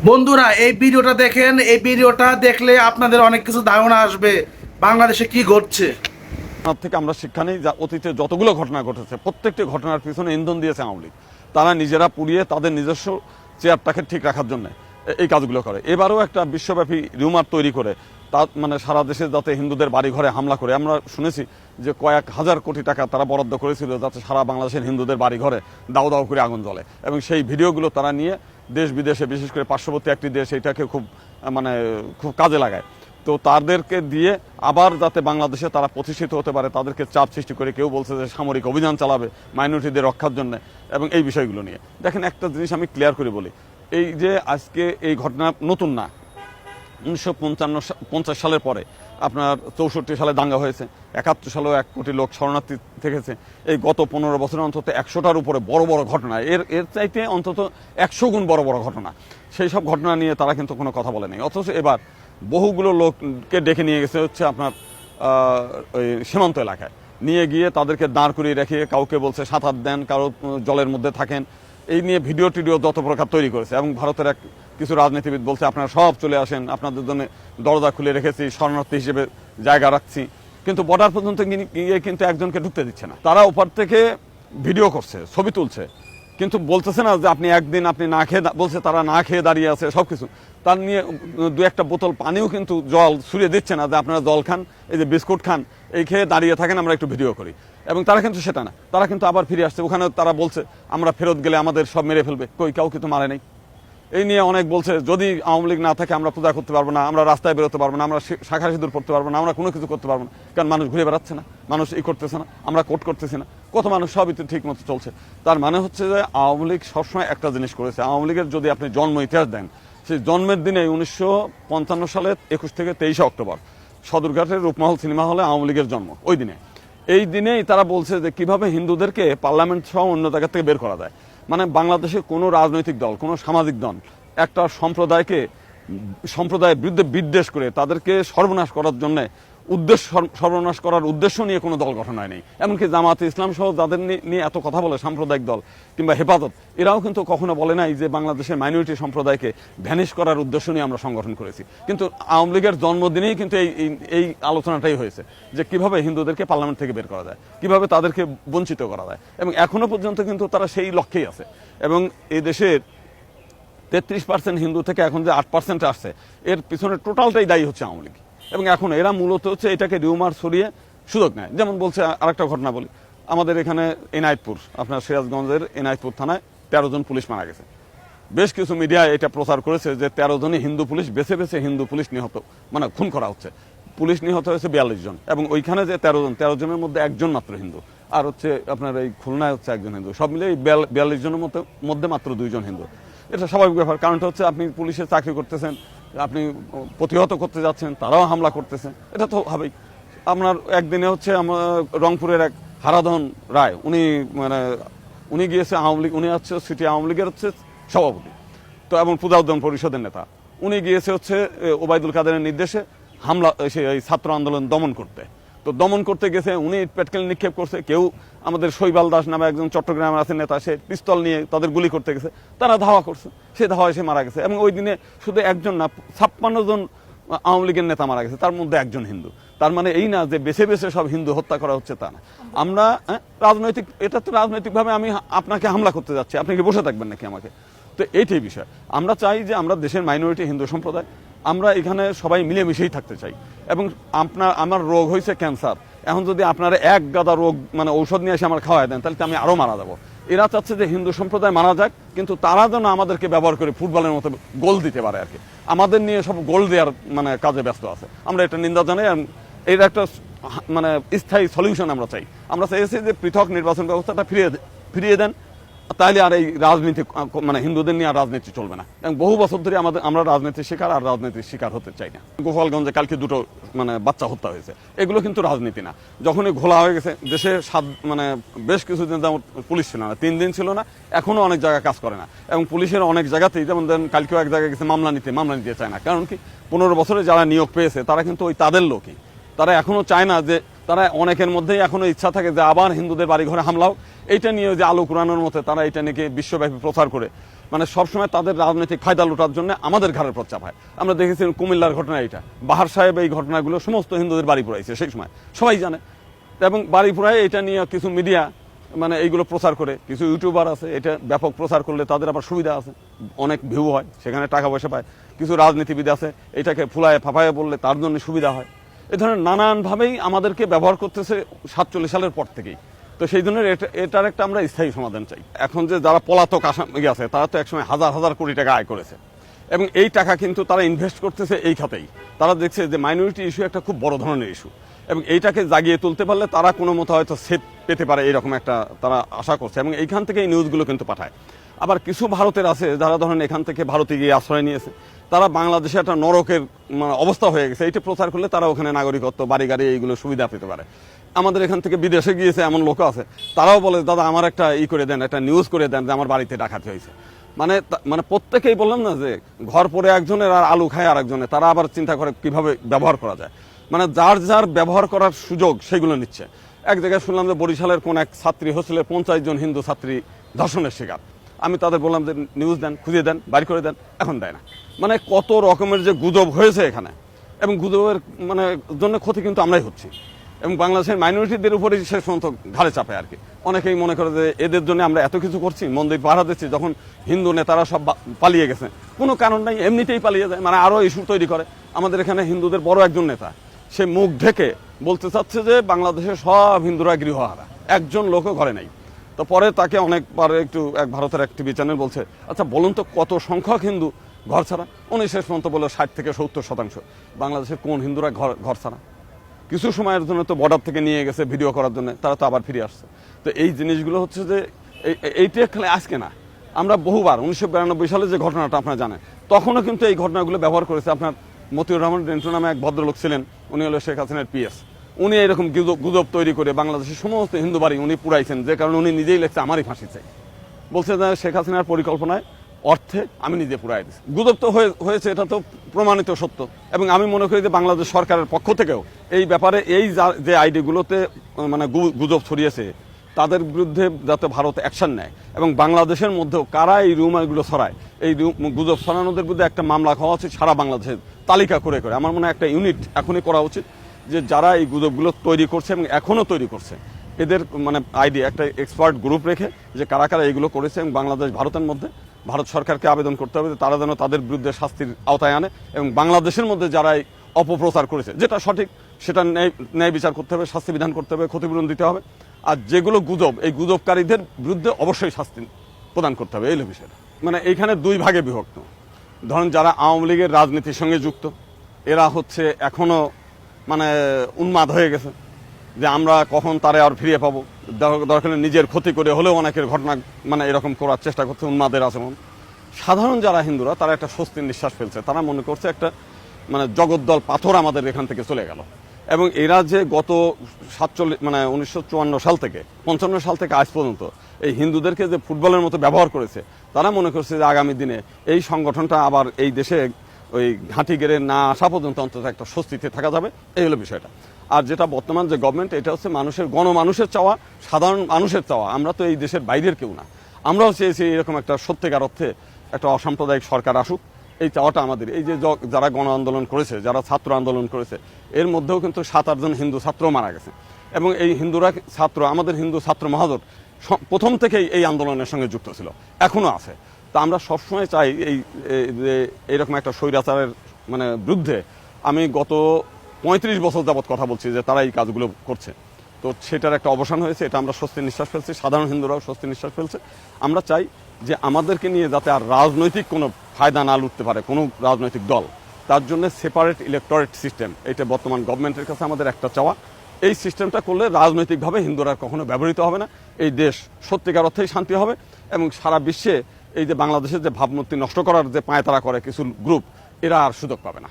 বন্ধুরা এই ভিডিওটা দেখেন। এই ভিডিওটা দেখলে আপনাদের অনেক কিছু ধারণা আসবে বাংলাদেশে কি ঘটছে। তার থেকে আমরা শিক্ষা নেই, যা অতীতে যতগুলো ঘটনা ঘটেছে প্রত্যেকটি ঘটনার পিছনে ইন্ধন দিয়েছে আওয়ামী লীগ। তারা নিজেরা পুড়িয়ে তাদের নিজস্ব চেয়ারটাকে ঠিক রাখার জন্য এই কাজগুলো করে। এবারও একটা বিশ্বব্যাপী রিউমার তৈরি করে তা মানে সারা দেশে যাতে হিন্দুদের বাড়ি ঘরে হামলা করে, আমরা শুনেছি যে কয়েক হাজার কোটি টাকা তারা বরাদ্দ করেছিল যাতে সারা বাংলাদেশের হিন্দুদের বাড়ি ঘরে দাও দাও করে আগুন জ্বলে, এবং সেই ভিডিওগুলো তারা নিয়ে দেশ বিদেশে বিশেষ করে পার্শ্ববর্তী একটি দেশ এটাকে খুব কাজে লাগায়। তো তাদেরকে দিয়ে আবার যাতে বাংলাদেশে তারা প্রতিষ্ঠিত হতে পারে তাদেরকে চাপ সৃষ্টি করে, কেউ বলছে যে সামরিক অভিযান চালাবে মাইনরিটিদের রক্ষার জন্য, এবং এই বিষয়গুলো নিয়ে দেখেন একটা জিনিস আমি ক্লিয়ার করে বলি, এই যে আজকে এই ঘটনা নতুন না। 1950 সালের পরে আপনার 64 সালে দাঙ্গা হয়েছে, 71 সালেও 1 কোটি লোক শরণার্থী থেকেছে। এই গত 15 বছরে অন্তত 100টার উপরে বড় বড় ঘটনা, এর চাইতে অন্তত 100 গুণ বড় বড় ঘটনা, সেই সব ঘটনা নিয়ে তারা কিন্তু কোনো কথা বলে নাই। অথচ এবার বহুগুলো লোককে ডেকে নিয়ে গেছে হচ্ছে আপনার ওই সীমান্ত এলাকায়, নিয়ে গিয়ে তাদেরকে দাঁড় করিয়ে রেখে কাউকে বলছে সাঁতার দেন, কারো জলের মধ্যে থাকেন, এই নিয়ে ভিডিও টিডিও যত প্রকার তৈরি করেছে। এবং ভারতের কিছু রাজনীতিবিদ বলছে আপনারা সব চলে আসেন, আপনাদের জন্য দরজা খুলে রেখেছি, শরণার্থী হিসেবে জায়গা রাখছি, কিন্তু বর্ডার পর্যন্ত গিয়ে কিন্তু একজনকে ঢুকতে দিচ্ছে না। তারা ওপার থেকে ভিডিও করছে, ছবি তুলছে, কিন্তু বলতেছে না যে আপনি একদিন আপনি না খেয়ে, বলছে তারা না খেয়ে দাঁড়িয়ে আছে সবকিছু, তার নিয়ে 2-1টা বোতল পানিও কিন্তু জল ছুঁড়ে দিচ্ছে না যে আপনারা জল খান, এই যে বিস্কুট খান, এই খেয়ে দাঁড়িয়ে থাকেন, আমরা একটু ভিডিও করি। এবং তারা কিন্তু সেটা না, তারা কিন্তু আবার ফিরে আসছে। ওখানে তারা বলছে আমরা ফেরত গেলে আমাদের সব মেরে ফেলবে, কই কাউ কিন্তু মারে নেই। এই নিয়ে অনেক বলছে যদি আওয়ামী লীগ না থাকে আমরা পূজা করতে পারবো না, আমরা রাস্তায় বেরোতে পারবো না, আমরা শাখা সিঁদুর পড়তে পারবো না, আমরা কোনো কিছু করতে পারবো না, কারণ মানুষ ঘুরে বেড়াচ্ছে না, মানুষ করতেছে না, আমরা কোর্ট করতেছি না, কত মানুষ সবই তো ঠিক মতো চলছে। তার মানে হচ্ছে যে আওয়ামী লীগ সবসময় একটা জিনিস করেছে। আওয়ামী লীগের যদি আপনি জন্ম ইতিহাস দেন, সেই জন্মের দিনে 1955 সালে 21 থেকে 23 অক্টোবর সদরঘাটের রূপমহল সিনেমা হলে আওয়ামী লীগের জন্ম। ওই দিনে এই দিনেই তারা বলছে যে কিভাবে হিন্দুদেরকে পার্লামেন্ট সহ অন্য জায়গা থেকে বের করা যায়। মানে বাংলাদেশে কোনো রাজনৈতিক দল, কোনো সামাজিক দল একটা সম্প্রদায়ের বিরুদ্ধে বিদ্বেষ করে তাদেরকে সর্বনাশ করার জন্য সর্বনাশ করার উদ্দেশ্য নিয়ে কোনো দল গঠন হয়নি। এমনকি জামাতে ইসলাম সহ যাদের নিয়ে এত কথা বলে সাম্প্রদায়িক দল কিংবা হেফাজত, এরাও কিন্তু কখনো বলে নাই যে বাংলাদেশের মাইনরিটি সম্প্রদায়কে ভ্যানিশ করার উদ্দেশ্য নিয়ে আমরা সংগঠন করেছি। কিন্তু আওয়ামী লীগের জন্মদিনেই কিন্তু এই আলোচনাটাই হয়েছে যে কিভাবে হিন্দুদেরকে পার্লামেন্ট থেকে বের করা যায়, কিভাবে তাদেরকে বঞ্চিত করা যায়, এবং এখনো পর্যন্ত কিন্তু তারা সেই লক্ষ্যেই আছে। এবং এই দেশের 33% হিন্দু থেকে এখন যে 8% আসছে, এর পিছনে টোটালটাই দায়ী হচ্ছে আওয়ামী লীগ। এবং এখন এরা মূলত হচ্ছে এটাকে রিউমার ছড়িয়ে সুযোগ নেয়। যেমন বলছে, আরেকটা ঘটনা বলি, আমাদের এখানে এনায়েতপুর, আপনার সিরাজগঞ্জের এনায়েতপুর থানায় 13 জন পুলিশ মারা গেছে। বেশ কিছু মিডিয়া এটা প্রচার করেছে যে 13 জনই হিন্দু পুলিশ, বেছে বেছে হিন্দু পুলিশ নিহত, মানে খুন করা হচ্ছে। পুলিশ নিহত হয়েছে 42 জন, এবং ওইখানে যে 13 জনের মধ্যে একজন মাত্র হিন্দু, আর হচ্ছে আপনার এই খুলনায় হচ্ছে একজন হিন্দু, সব মিলে 42 জনের মধ্যে মাত্র 2 জন হিন্দু। এটা স্বাভাবিক ব্যাপার, কারণটা হচ্ছে আপনি পুলিশে চাকরি করতেছেন, আপনি প্রতিহত করতে যাচ্ছেন, তারাও হামলা করতেছে, এটা তো হবেই। আপনার একদিনে হচ্ছে আমার রংপুরের এক হারাধন রায়, উনি গিয়েছে আওয়ামী লীগ, উনি হচ্ছে সিটি আওয়ামী লীগের হচ্ছে সভাপতি, তো এবং পূজা উদ্যান পরিষদের নেতা। উনি গিয়েছে হচ্ছে ওবায়দুল কাদেরের নির্দেশে হামলা, এই ছাত্র আন্দোলন দমন করতে। তো দমন করতে গেছে, উনি পেটকেল নিক্ষেপ করছে, কেউ আমাদের শৈবাল দাস নামে একজন চট্টগ্রামের আছে নেতা, সে পিস্তল নিয়ে তাদের গুলি করতে গেছে, তারা ধাওয়া করছে, সে ধাওয়ায় সে মারা গেছে। এবং ওই দিনে শুধু একজন না, 56 জন আওয়ামী লীগের নেতা মারা গেছে, তার মধ্যে একজন হিন্দু। তার মানে এই না যে বেছে বেছে সব হিন্দু হত্যা করা হচ্ছে, তা না। আমরা এটা তো রাজনৈতিকভাবে আমি আপনাকে হামলা করতে যাচ্ছি, আপনি কি বসে থাকবেন নাকি আমাকে? তো এইটাই বিষয়। আমরা চাই যে আমরা দেশের মাইনরিটি হিন্দু সম্প্রদায়, আমরা এখানে সবাই মিলেমিশেই থাকতে চাই। এবং আমার রোগ হয়েছে ক্যান্সার, এখন যদি আপনারা এক গাদা রোগ মানে ঔষধ নিয়ে এসে আমার খাওয়াই দেন, তাহলে তো আমি আরো মারা যাবো। এরা চাচ্ছে যে হিন্দু সম্প্রদায় মারা যাক, কিন্তু তারা যেন আমাদেরকে ব্যবহার করে ফুটবলের মতো গোল দিতে পারে আর কি, আমাদের নিয়ে সব গোল দেওয়ার কাজে ব্যস্ত আছে। আমরা এটা নিন্দা জানাই, এর একটা স্থায়ী সলিউশন আমরা চাই। আমরা চাইছি যে পৃথক নির্বাচন ব্যবস্থাটা ফিরিয়ে দেন, তাইলে আর এই রাজনীতি হিন্দুদের নিয়ে আর রাজনীতি চলবে না। এবং বহু বছর ধরে আমরা রাজনীতির শিকার, আর রাজনীতির শিকার হতে চাই না। গোপালগঞ্জে কালকে 2 বাচ্চা হত্যা হয়েছে, এগুলো কিন্তু রাজনীতি না। যখনই ঘোলা হয়ে গেছে দেশে বেশ কিছুদিন যেমন পুলিশ ছিল না, 3 দিন ছিল না, এখনো অনেক জায়গায় কাজ করে না। এবং পুলিশের অনেক জায়গাতেই, যেমন কালকেও এক জায়গায় গেছে মামলা নিতে চায় না। কারণ কি, 15 বছরে যারা নিয়োগ পেয়েছে তারা কিন্তু ওই তাদের লোকই, তারা এখনো চায় না যে, তারা অনেকের মধ্যেই এখনো ইচ্ছা থাকে যে আবার হিন্দুদের বাড়ি ঘরে হামলা হোক। এইটা নিয়ে যে আলো কুরানোর মতো তারা এটা নিয়ে বিশ্বব্যাপী প্রচার করে মানে সবসময় তাদের রাজনৈতিক ফায়দা লুটার জন্য আমাদের ঘাড়ের পর চাপায়। আমরা দেখেছি কুমিল্লার ঘটনা, এটা বাহার সাহেব এই ঘটনাগুলো সমস্ত হিন্দুদের বাড়ি পুরাইছে সেই সময়, সবাই জানে। এবং বাড়ি পুরায় এটা নিয়ে কিছু মিডিয়া মানে এইগুলো প্রচার করে, কিছু ইউটিউবার আছে, এটা ব্যাপক প্রচার করলে তাদের আবার সুবিধা আছে, অনেক ভিউ হয়, সেখানে টাকা পয়সা পায়। কিছু রাজনীতিবিদ আছে, এটাকে ফুলায় ফাঁপায় বললে তার জন্য সুবিধা হয়। এ ধরনের নানানভাবেই আমাদেরকে ব্যবহার করতেছে 47 সালের পর থেকেই। তো সেই জন্য এটার একটা আমরা স্থায়ী সমাধান চাই। এখন যে যারা পলাতক আসামি আছে তারা তো একসময় হাজার হাজার কোটি টাকা আয় করেছে, এবং এই টাকা কিন্তু তারা ইনভেস্ট করতেছে এই খাতেই। তারা দেখছে যে মাইনরিটি ইস্যু একটা খুব বড় ধরনের ইস্যু, এবং এইটাকে জাগিয়ে তুলতে পারলে তারা কোনো মতো হয়তো সেফ পেতে পারে, এইরকম একটা তারা আশা করছে, এবং এইখান থেকে এই নিউজগুলো কিন্তু পাঠায়। আবার কিছু ভারতের আছে যারা ধরেন এখান থেকে ভারতে গিয়ে আশ্রয় নিয়েছে, তারা বাংলাদেশে একটা নরকের অবস্থা হয়ে গেছে, এইটা প্রচার করলে তারা ওখানে নাগরিকত্ব, বাড়ি গাড়ি এইগুলো সুবিধা পেতে পারে। আমাদের এখান থেকে বিদেশে গিয়েছে এমন লোক আছে, তারাও বলে দাদা আমার একটা করে দেন, একটা নিউজ করে দেন যে আমার বাড়িতে ডাকাতি হয়েছে। মানে মানে প্রত্যেকেই বললাম না যে ঘর পরে একজনের আর আলু খায় আর একজনের, তারা আবার চিন্তা করে কিভাবে ব্যবহার করা যায়, মানে যার যার ব্যবহার করার সুযোগ সেগুলো নিচ্ছে। এক জায়গায় শুনলাম যে বরিশালের কোন এক ছাত্রী হোস্টেলে 50 জন হিন্দু ছাত্রী ধর্ষণের শিকার। আমি তাদের বললাম যে নিউজ দেন, খুঁজে দেন, বাইর করে দেন, এখন দেয় না। মানে কত রকমের যে গুজব হয়েছে এখানে, এবং গুজবের মানে জন্য ক্ষতি কিন্তু আমরাই হচ্ছি, এবং বাংলাদেশের মাইনরিটিদের উপরেই শেষ পর্যন্ত ঘাড়ে চাপে আর কি। অনেকেই মনে করে যে এদের জন্য আমরা এত কিছু করছি, মন্দির পাহারা দিচ্ছি, যখন হিন্দু নেতারা সব পালিয়ে গেছে, কোনো কারণ নাই, এমনিতেই পালিয়ে যায়, মানে আরো ইস্যু তৈরি করে। আমাদের এখানে হিন্দুদের বড় একজন নেতা, সে মুখ ঢেকে বলতে চাচ্ছে যে বাংলাদেশের সব হিন্দুরা গৃহহারা, একজন লোকও ঘরে নাই। তো পরে তাকে অনেকবার একটু এক ভারতের এক টিভি চ্যানেল বলছে, আচ্ছা বলুন তো কত সংখ্যক হিন্দু ঘর ছাড়া? উনি শেষ পর্যন্ত বলল 60 থেকে 70%। বাংলাদেশের কোন হিন্দুরা ঘর ছাড়া? কিছু সময়ের জন্য তো বর্ডার থেকে নিয়ে গেছে ভিডিও করার জন্য, তারা তো আবার ফিরে আসছে। তো এই জিনিসগুলো হচ্ছে যে এইটা খেলে আজকে না, আমরা বহুবার 1992 সালে যে ঘটনাটা আপনারা জানেন, তখনও কিন্তু এই ঘটনাগুলো ব্যবহার করেছে। আপনার মতিউর রহমান রেন্টু নামে এক ভদ্রলোক ছিলেন, উনি হলো শেখ হাসিনার পিএস। উনি এরকম গুজব তৈরি করে বাংলাদেশের সমস্ত হিন্দু বাড়ি উনি পুরাইছেন, যে কারণে উনি নিজেই লেখছে আমারই ফাঁসি চাই, বলছে যে শেখ হাসিনার পরিকল্পনায় অর্থে আমি নিজে পুরাই দিচ্ছি। গুজব তো হয়েছে, এটা তো প্রমাণিত সত্য। এবং আমি মনে করি যে বাংলাদেশ সরকারের পক্ষ থেকেও এই ব্যাপারে এই যে আইডিগুলোতে মানে গুজব ছড়িয়েছে তাদের বিরুদ্ধে যাতে ভারত অ্যাকশন নেয়, এবং বাংলাদেশের মধ্যেও কারা এই রুমারগুলো ছড়ায়, এই গুজব ছড়ানোদের বিরুদ্ধে একটা মামলা হওয়া উচিত সারা বাংলাদেশের তালিকা করে করে। আমার মনে হয় একটা ইউনিট এখনই করা উচিত, যে যারা এই গুজবগুলো তৈরি করছে এবং এখনও তৈরি করছে, এদের মানে আইডি একটা এক্সপার্ট গ্রুপ রেখে যে কারা কারা এইগুলো করেছে, এবং বাংলাদেশ ভারতের মধ্যে ভারত সরকারকে আবেদন করতে হবে যে তারা যেন তাদের বিরুদ্ধে শাস্তির আওতায় আনে, এবং বাংলাদেশের মধ্যে যারা অপপ্রচার করেছে, যেটা সঠিক সেটা ন্যায় বিচার করতে হবে, শাস্তি বিধান করতে হবে, ক্ষতিপূরণ দিতে হবে। আর যেগুলো গুজব, এই গুজবকারীদের বিরুদ্ধে অবশ্যই শাস্তি প্রদান করতে হবে, এই বিষয়টা। মানে এইখানে দুই ভাগে বিভক্ত। ধরেন যারা আওয়ামী লীগের রাজনীতির সঙ্গে যুক্ত, এরা হচ্ছে এখনো মানে উন্মাদ হয়ে গেছে যে আমরা কখন তারে আর ফিরিয়ে পাবো, দরকার নিজের ক্ষতি করে হলেও অনেকের ঘটনা মানে এরকম করার চেষ্টা করছে, উন্মাদের আচরণ। সাধারণ যারা হিন্দুরা তারা একটা স্বস্তির নিঃশ্বাস ফেলছে, তারা মনে করছে একটা মানে জগদ্দল পাথর আমাদের এখান থেকে চলে গেল। এবং এরা যে গত 1954 সাল থেকে 55 সাল থেকে আজ পর্যন্ত এই হিন্দুদেরকে যে ফুটবলের মতো ব্যবহার করেছে, তারা মনে করছে যে আগামী দিনে এই সংগঠনটা আবার এই দেশে ওই ঘাঁটি গেড়ে না আসা পর্যন্ত অন্তত একটা স্বস্তিতে থাকা যাবে, এই হলো বিষয়টা। আর যেটা বর্তমান যে গভর্নমেন্ট, এটা হচ্ছে মানুষের গণমানুষের চাওয়া, সাধারণ মানুষের চাওয়া। আমরা তো এই দেশের বাইরের কেউ না, আমরাও চেয়েছি এরকম একটা সত্যিকার অর্থে একটা অসাম্প্রদায়িক সরকার আসুক, এই চাওয়াটা আমাদের। এই যে যারা গণ আন্দোলন করেছে, যারা ছাত্র আন্দোলন করেছে, এর মধ্যেও কিন্তু 7-8 জন হিন্দু ছাত্র মারা গেছে, এবং এই হিন্দুরা ছাত্র, আমাদের হিন্দু ছাত্র মহাজোট প্রথম থেকেই এই আন্দোলনের সঙ্গে যুক্ত ছিল, এখনো আছে। তা আমরা সবসময় চাই এইরকম একটা স্বৈরাচারের মানে বিরুদ্ধে। আমি গত 35 বছর যাবৎ কথা বলছি যে তারা এই কাজগুলো করছে, তো সেটার একটা অবসান হয়েছে, এটা আমরা স্বস্তির নিঃশ্বাস ফেলছি, সাধারণ হিন্দুরাও স্বস্তির নিঃশ্বাস ফেলছে। আমরা চাই যে আমাদেরকে নিয়ে যাতে আর রাজনৈতিক কোনো ফায়দা না লুটতে পারে কোনো রাজনৈতিক দল, তার জন্য সেপারেট ইলেকটোরেট সিস্টেম, এটা বর্তমান গভর্নমেন্টের কাছে আমাদের একটা চাওয়া। এই সিস্টেমটা করলে রাজনৈতিকভাবে হিন্দুরা কখনো ব্যবহৃত হবে না, এই দেশ সত্যিকার অর্থেই শান্তি হবে, এবং সারা বিশ্বে এই যে বাংলাদেশের যে ভাবমূর্তি নষ্ট করার যে পায়তারা করে কিছু গ্রুপ, এরা আর সুযোগ পাবে না।